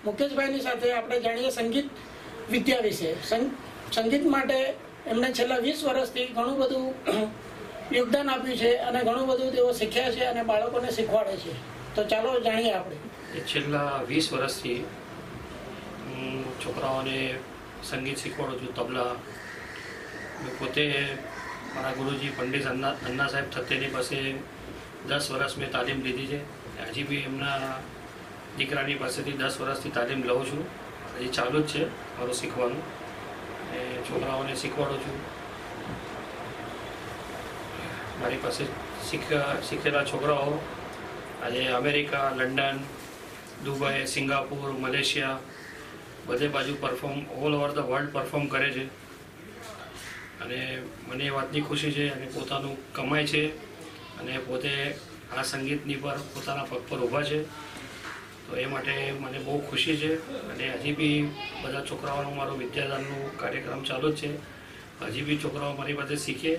મુકેશભાઈની સાથે આપણે જાણીએ સંગીત વિદ્યા વિશે. સંગીત માટે એમણે છેલ્લા 20 વર્ષથી ઘણું બધું યોગદાન આપ્યું છે અને ઘણું બધું તેઓ શીખ્યા છે અને બાળકોને શીખવાડે છે. તો ચાલો જાણીએ આપણે. છેલ્લા 20 વર્ષથી હું છોકરાઓને સંગીત શીખવાડું છું. તબલા પોતે મારા ગુરુજી પંડિત અન્ના સાહેબ થત્તેની પાસે 10 વર્ષ મેં તાલીમ લીધી છે. હજી બી એમના દીકરાની પાસેથી 10 વર્ષથી તાલીમ લઉં છું. હજી ચાલુ જ છે મારું શીખવાનું અને છોકરાઓને શીખવાડું છું. મારી પાસે શીખેલા છોકરાઓ આજે America, London, Dubai, Singapore, Malaysia બધે બાજુ all over the world perform કરે છે અને મને એ વાતની ખુશી છે અને પોતાનું કમાય છે અને પોતે આ સંગીતની પર પોતાના પગ પર ઊભા છે. તો એ માટે મને બહુ ખુશી છે અને હજી બી બધા છોકરાઓનું મારું વિદ્યાદાનનું કાર્યક્રમ ચાલુ જ છે. હજી બી છોકરાઓ મારી પાસે શીખે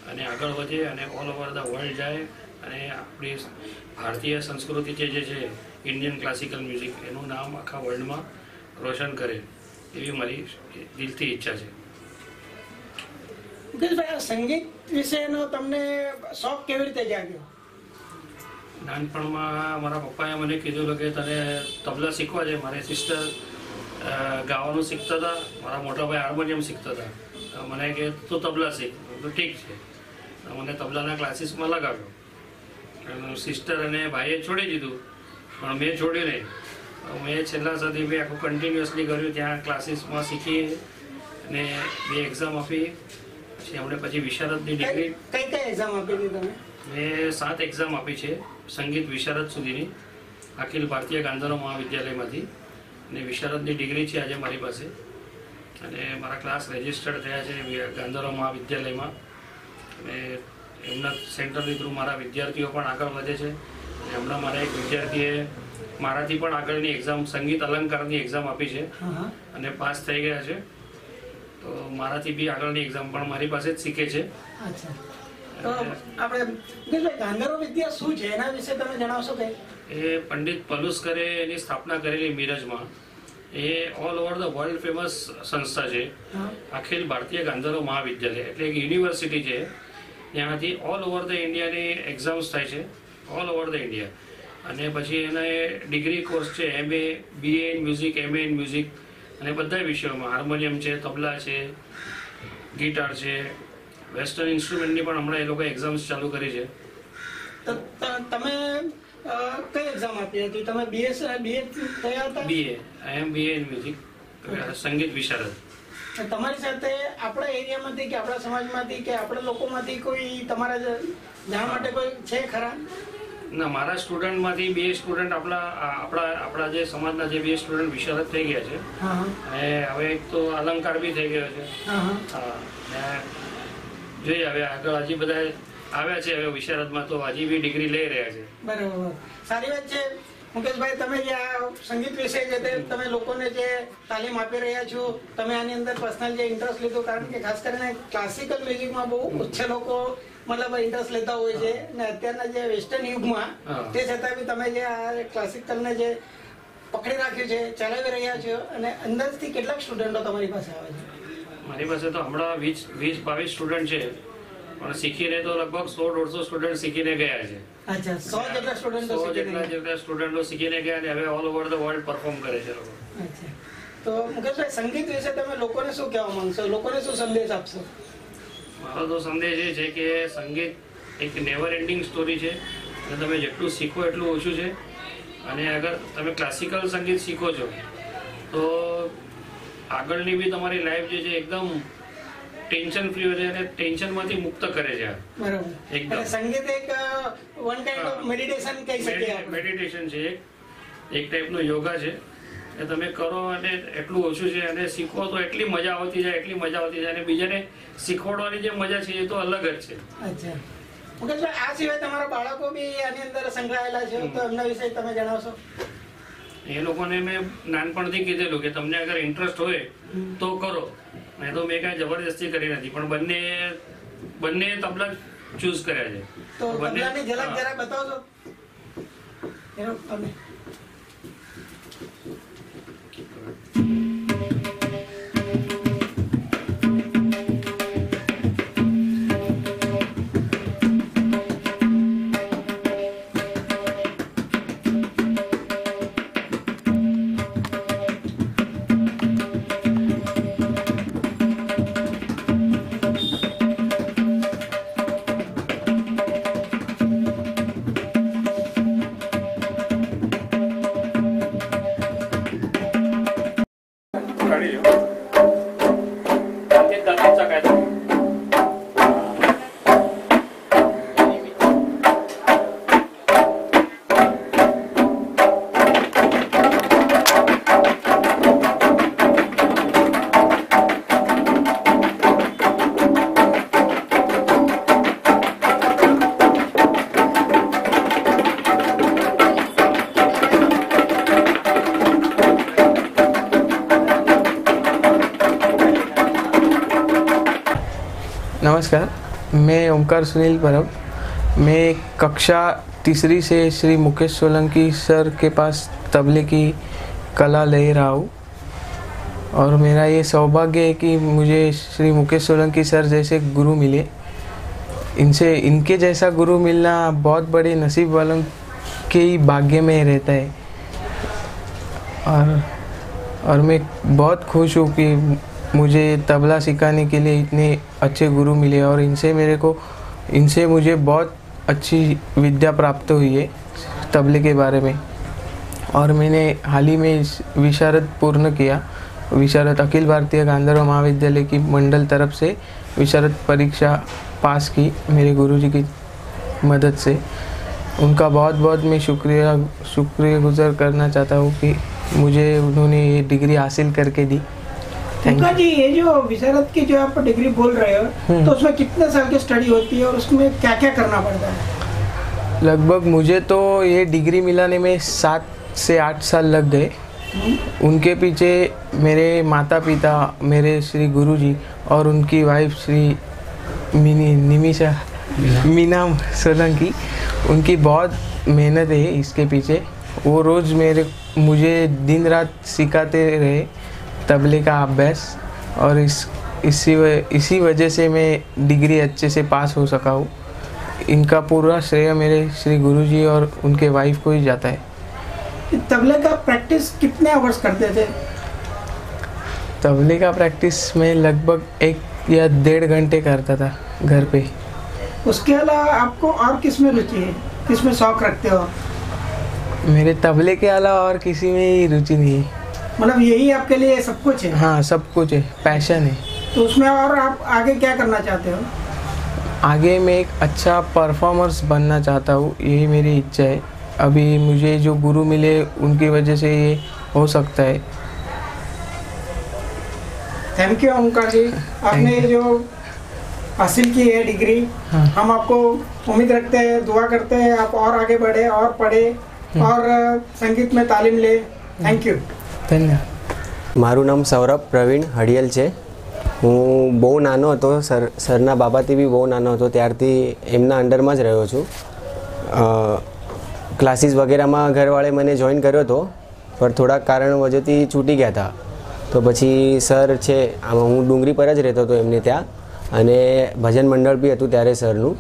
અને આગળ વધે અને ઓલ ઓવર ધ વર્લ્ડ જાય અને આપણી ભારતીય સંસ્કૃતિ જે છે ઇન્ડિયન ક્લાસિકલ મ્યુઝિક એનું નામ આખા વર્લ્ડમાં રોશન કરે એવી મારી દિલથી ઈચ્છા છે. મુકેશભાઈ, સંગીત વિશેનો તમને શોખ કેવી રીતે જાગ્યો? નાનપણમાં મારા પપ્પાએ મને કીધું કે તને તબલા શીખવા છે. મારી સિસ્ટર ગાવાનું શીખતા હતા, મારા મોટા ભાઈ હાર્મોનિયમ શીખતા હતા. મને કે તું તબલા શીખ. તો ઠીક છે. મને તબલાના ક્લાસીસમાં લગાવ્યો. સિસ્ટર અને ભાઈએ છોડી દીધું પણ મેં છોડ્યું નહીં. મેં છેલ્લા સુધી મેં આખું કન્ટિન્યુઅસલી કર્યું. ત્યાં ક્લાસીસમાં શીખી અને 2 એક્ઝામ આપી. પછી હમણાં પછી વિશારદની ડિગ્રી. કઈ એક્ઝામ આપી હતી તમે? મેં 7 એક્ઝામ આપી છે સંગીત વિશારદ સુધીની અખિલ ભારતીય ગાંધર્વ મહાવિદ્યાલયમાંથી અને વિશારદની ડિગ્રી છે આજે મારી પાસે અને મારા ક્લાસ રજિસ્ટર્ડ થયા છે ગાંધર્વ મહાવિદ્યાલયમાં અને એમના સેન્ટરની થ્રુ મારા વિદ્યાર્થીઓ પણ આગળ વધે છે. અને હમણાં મારા એક વિદ્યાર્થીએ મારાથી પણ આગળની એક્ઝામ સંગીત અલંકારની એક્ઝામ આપી છે અને પાસ થઈ ગયા છે. તો મારાથી બી આગળની એક્ઝામ પણ મારી પાસે જ શીખે છે. ગાંધર્વ વિદ્યા શું છે એના વિશે તમે જણાવશો કે? એ પંડિત પલુસ્કરે એની સ્થાપના કરેલી મીરજમાં. એ all over the world famous સંસ્થા છે. અખિલ ભારતીય ગાંધર્વ મહાવિદ્યાલય એટલે એક યુનિવર્સિટી છે. ત્યાંથી ઓલ ઓવર ધ ઇન્ડિયાની એક્ઝામ્સ થાય છે, ઓલ ઓવર ધ ઇન્ડિયા. અને પછી એના ડિગ્રી કોર્સ છે MA, BA in music, MA in music અને બધા વિષયોમાં. હાર્મોનિયમ છે, તબલા છે, ગિટાર છે, વેસ્ટર્ન ઇન્સ્ટ્રુમેન્ટની પણ હમણાં એ લોકો એક્ઝામ્સ ચાલુ કરી છે. તમે કઈ એક્ઝામ આપી હતી? તમે BA થયા હતા? BA. I am BA in music, સંગીત વિશારદ. તમારી સાથે આપણા એરિયામાંથી કે આપણા સમાજમાંથી કે આપણા લોકોમાંથી કોઈ તમારા જાણ માટે કોઈ છે ખરા? ના, મારા સ્ટુડન્ટમાંથી 2 સ્ટુડન્ટ આપણા જે સમાજના જે 2 સ્ટુડન્ટ વિશારદ થઈ ગયા છે અને હવે એક તો અલંકાર બી થઈ ગયો છે. જોઈએ હવે આગળ હજી બધા આવ્યા છે હવે વિશારદમાં તો હજી બી ડિગ્રી લઈ રહ્યા છે. બરાબર, સારી વાત છે. મુકેશભાઈ, તમે જે આ સંગીત વિશે જે તમે લોકોને જે તાલીમ આપી રહ્યા છો, તમે આની અંદર પર્સનલ જે ઇન્ટરેસ્ટ લીધો, કારણ કે ખાસ કરીને ક્લાસિકલ મ્યુઝિકમાં બહુ ઓછા લોકો મતલબ ઇન્ટરેસ્ટ લેતા હોય છે અને અત્યારના જે વેસ્ટર્ન યુગમાં તે છતાં બી તમે જે આ ક્લાસિકલને જે પકડી રાખ્યું છે, ચલાવી રહ્યા છો અને અંદાજથી કેટલાક સ્ટુડન્ટો તમારી પાસે આવે છે? મારી પાસે તો હમણાં 20-22 સ્ટુડન્ટ છે પણ શીખીને તો લગભગ 100-150 સ્ટુડન્ટ શીખીને ગયા છે. અચ્છા, 100 જેટલા સ્ટુડન્ટો શીખીને ગયા અને હવે all over the world perform કરે છે લોકો. અચ્છા, તો મુકેશભાઈ, સંગીત વિશે તમે લોકોને શું કહેવા માંગશો? લોકોને શું સંદેશ આપશો? મારો તો સંદેશ એ છે કે સંગીત એક નેવર એન્ડિંગ સ્ટોરી છે અને તમે જેટલું શીખો એટલું ઓછું છે. અને અગર તમે ક્લાસિકલ સંગીત શીખો છો તો આગળની બી તમારી લાઈફ જે છે એકદમ ટેન્શન ફ્રી હોય છે અને ટેન્શનમાંથી મુક્ત કરે છે. બરાબર, એકદમ સંગીત એક વન કાઇન્ડ ઓફ મેડિટેશન કહી શકીએ. મેડિટેશન છે, એક ટાઈપનો યોગા છે એ તમે કરો અને એટલું ઓછું છે અને શીખો તો એટલી મજા આવતી જાય અને બીજાને શીખવાડવાની જે મજા છે એ તો અલગ જ છે. અચ્છા મુકેશભાઈ, આ સિવાય તમારા બાળકો બી આની અંદર સંકળાયેલા છે, તો એમના વિશે તમે જણાવશો? એ લોકોને મેં નાનપણથી કીધેલું કે તમને અગર ઇન્ટરેસ્ટ હોય તો કરો, નહીં તો મેં કાંઈ જબરદસ્તી કરી નથી, પણ બંને તબલા ચૂઝ કર્યા છે. તો તબલાની ઝલક જરા બતાવજો તમે. नमस्कार, मैं ओमकार सुनील परब। मैं कक्षा तीसरी से श्री मुकेश सोलंकी सर के पास तबले की कला ले रहा हूँ और मेरा ये सौभाग्य है कि मुझे श्री मुकेश सोलंकी सर जैसे गुरु मिले। इनके जैसा गुरु मिलना बहुत बड़े नसीब वालों के ही भाग्य में रहता है और मैं बहुत खुश हूँ कि मुझे तबला सिखाने के लिए इतने अच्छे गुरु मिले और इनसे मुझे बहुत अच्छी विद्या प्राप्त हुई है तबले के बारे में। और मैंने हाल ही में विशारद पूर्ण किया। विशारद अखिल भारतीय गांधर्व महाविद्यालय की मंडल तरफ से विशारद परीक्षा पास की मेरे गुरुजी की मदद से। उनका बहुत बहुत मैं शुक्रिया करना चाहता हूँ कि मुझे उन्होंने ये डिग्री हासिल करके दी। ओमकार जी, ये जो विशारद की जो आप डिग्री बोल रहे हो, तो उसमें कितने साल की स्टडी होती है और उसमें क्या क्या करना पड़ता है? लगभग मुझे तो ये डिग्री मिलाने में 7 से 8 साल लग गए। उनके पीछे मेरे माता पिता, मेरे श्री गुरुजी और उनकी वाइफ श्री मीना सोलंकी, उनकी बहुत मेहनत है इसके पीछे। वो रोज़ मुझे दिन रात सिखाते रहे तबले का अभ्यास और इसी वजह से मैं डिग्री अच्छे से पास हो सका हूँ। इनका पूरा श्रेय मेरे श्री गुरुजी और उनके वाइफ को ही जाता है। तबले का प्रैक्टिस कितने आवर्स करते थे? तबले का प्रैक्टिस में लगभग 1 या 1.5 घंटे करता था घर पे। उसके अलावा आपको और किस में रुचि है, किस में शौक रखते हो? मेरे तबले के अलावा और किसी में ही रुचि नहीं है। मतलब यही आपके लिए सब कुछ है? हाँ, सब कुछ है, पैशन है। तो उसमें और आप आगे क्या करना चाहते हो? आगे मैं एक अच्छा परफॉर्मर्स बनना चाहता हूँ, यही मेरी इच्छा है। अभी मुझे जो गुरु मिले उनकी वजह से ये हो सकता है। थैंक यू ओमकार जी, आपने जो हासिल की है डिग्री, हाँ। हम आपको उम्मीद रखते हैं, दुआ करते हैं आप और आगे बढ़े और पढ़े और संगीत में तालीम ले। Thank you. धन्यवाद। મારું નામ સૌરભ પ્રવીણ હડિયલ છે। હું બહુ નાનો હતો, સરના બાબાથી બી બહુ નાનો હતો ત્યારથી એમના અંડરમાં જ રહ્યો છું। ક્લાસીસ વગેરેમાં ઘરવાળે મને જોઈન કર્યો હતો, પણ થોડા કારણ વજહથી છૂટી ગયા હતા। તો પછી સર છે, આમાં હું ડુંગરી પર જ રહેતો હતો એમને ત્યાં, અને ભજન મંડળ બી હતું ત્યારે સરનું।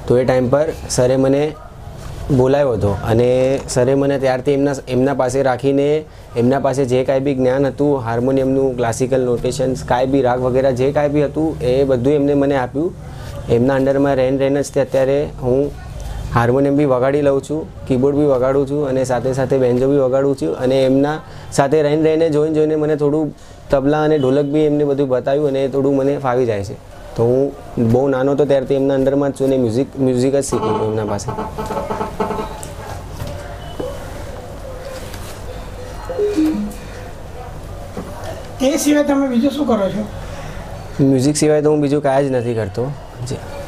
તો એ ટાઈમ પર સરે મને બોલાવ્યો હતો અને સરે મને ત્યારથી એમના પાસે રાખીને એમના પાસે જે કાંઈ બી જ્ઞાન હતું, હાર્મોનિયમનું, ક્લાસિકલ નોટેશન્સ, કાંઈ બી રાગ વગેરે જે કાંઈ બી હતું એ બધું એમને મને આપ્યું। એમના અંડરમાં રહીને જ અત્યારે હું હાર્મોનિયમ બી વગાડી લઉં છું, કીબોર્ડ બી વગાડું છું અને સાથે સાથે બેન્જો બી વગાડું છું। અને એમના સાથે રહીને જોઈને મને થોડું તબલા અને ઢોલક બી એમને બધું બતાવ્યું અને થોડું મને ફાવી જાય છે। તો હું બહુ નાનો હતો ત્યારથી એમના અંડરમાં જ છું ને મ્યુઝિક જ શીખ્યું છું એમના પાસે। એ સિવાય તમે બીજું શું કરો છો? મ્યુઝિક સિવાય તો હું બીજું કાંઈ જ નથી કરતો.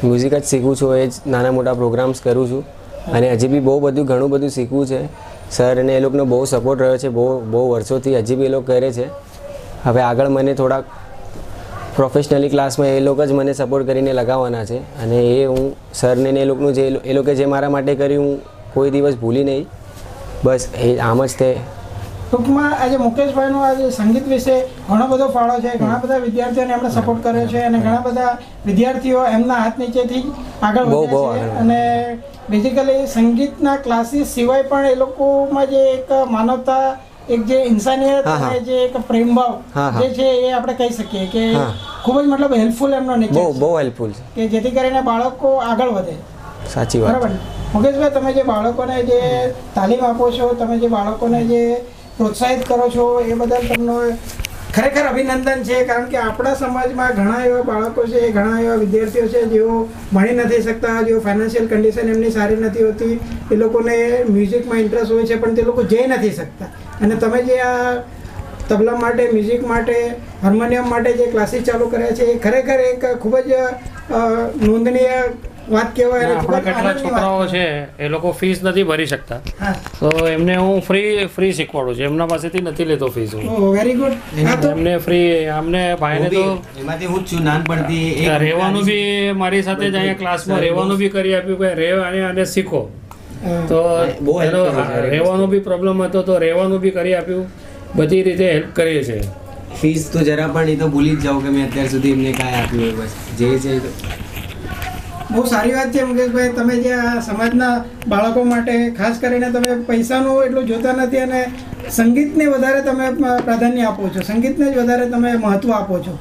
મ્યુઝિક જ શીખું છું, એ જ નાના મોટા પ્રોગ્રામ્સ કરું છું અને હજી બી ઘણું બધું શીખવું છે. સર અને એ લોકોનો બહુ સપોર્ટ રહ્યો છે, બહુ વર્ષોથી હજી બી એ લોકો કરે છે. હવે આગળ મને થોડાક પ્રોફેશનલી ક્લાસમાં એ લોકો જ મને સપોર્ટ કરીને લગાવવાના છે અને એ હું સરને ને એ લોકોનું એ લોકોએ જે મારા માટે કર્યું હું કોઈ દિવસ ભૂલી નહીં. બસ એ આમ જ તે. ટૂંકમાં આજે મુકેશભાઈનો આજે સંગીત વિશે ઘણો બધો ફાળો છે, ઘણા બધા વિદ્યાર્થીઓને એમણે સપોર્ટ કર્યો છે અને ઘણા બધા વિદ્યાર્થીઓ એમના હાથ નીચેથી આગળ વધ્યા છે. અને બેઝિકલી સંગીતના ક્લાસીસ સિવાય પણ એ લોકોમાં જે એક માનવતા, એક જે ઇન્સાનિયત અને જે એક પ્રેમભાવ જે છે એ આપણે કહી શકીએ કે ખૂબ જ મતલબ હેલ્પફુલ એમનો નેચર, બહુ હેલ્પફુલ છે કે જેથી કરીને બાળકો આગળ વધે. સાચી વાત. બરાબર. મુકેશભાઈ, તમે જે બાળકોને જે તાલીમ આપો છો, તમે જે બાળકોને જે પ્રોત્સાહિત કરો છો એ બદલ તમને ખરેખર અભિનંદન છે. કારણ કે આપણા સમાજમાં ઘણા એવા બાળકો છે, ઘણા એવા વિદ્યાર્થીઓ છે જેઓ ભણી નથી શકતા, જેઓ ફાઇનાન્શિયલ કન્ડિશન એમની સારી નથી હોતી, એ લોકોને મ્યુઝિકમાં ઇન્ટરેસ્ટ હોય છે પણ તે લોકો જઈ નથી શકતા. અને તમે જે આ તબલા માટે, મ્યુઝિક માટે, હાર્મોનિયમ માટે જે ક્લાસીસ ચાલુ કર્યા છે એ ખરેખર એક ખૂબ જ નોંધનીય વાત કહેવાય. આપણા કેટલા છોકરાઓ છે એ લોકો ફીસ નથી ભરી શકતા, તો એમને હું ફ્રી શીખવાડું છું, એમના પાસેથી નથી લેતો ફીસ હું. Very good. એમને ફ્રી, અમને ભાઈને તો એમાંથી હું જ છું નાનપણથી. રહેવાનું બી મારી સાથે જ અહીંયા ક્લાસમાં રહેવાનું બી કરી આપ્યું કે રહે અને શીખો. તો રહેવાનો બી પ્રોબ્લેમ હતો તો રહેવાનું બી કરી આપ્યું, બધી રીતે હેલ્પ કરીએ છીએ. ફીસ તો જરા પણ એ તો ભૂલી જ જાઉં કે મેં અત્યાર સુધી એમને કાંઈ આપ્યું હોય. બસ જે છે બહુ સારી વાત છે મુકેશભાઈ. તમે જે આ સમાજના બાળકો માટે ખાસ કરીને તમે પૈસાનું એટલું જોતા નથી અને સંગીતને વધારે તમે પ્રાધાન્ય આપો છો, સંગીતને જ વધારે તમે મહત્ત્વ આપો છો.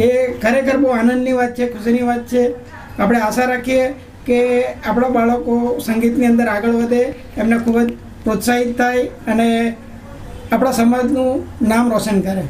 એ ખરેખર બહુ આનંદની વાત છે, ખુશીની વાત છે. આપણે આશા રાખીએ કે આપણા બાળકો સંગીતની અંદર આગળ વધે, એમને ખૂબ જ પ્રોત્સાહિત થાય અને આપણા સમાજનું નામ રોશન કરે.